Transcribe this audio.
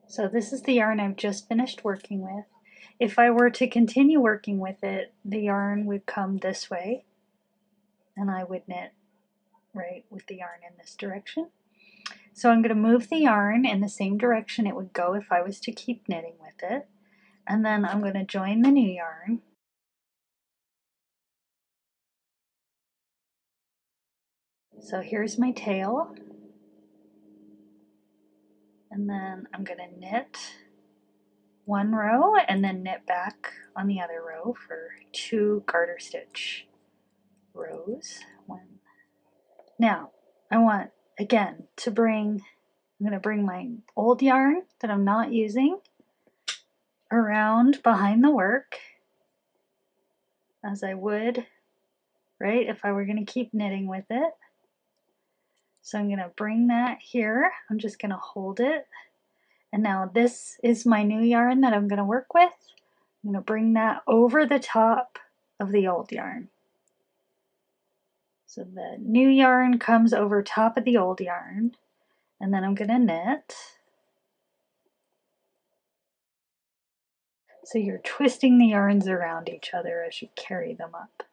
So this is the yarn I've just finished working with. If I were to continue working with it, the yarn would come this way, and I would knit right with the yarn in this direction. So I'm going to move the yarn in the same direction it would go if I was to keep knitting with it, and then I'm going to join the new yarn. So here's my tail, and then I'm going to knit one row and then knit back on the other row for 2 garter stitch rows. Now I want again to I'm going to bring my old yarn that I'm not using around behind the work as I would, right, if I were going to keep knitting with it. So I'm going to bring that here. I'm just going to hold it. And now this is my new yarn that I'm going to work with. I'm going to bring that over the top of the old yarn. So the new yarn comes over top of the old yarn, and then I'm going to knit. So you're twisting the yarns around each other as you carry them up.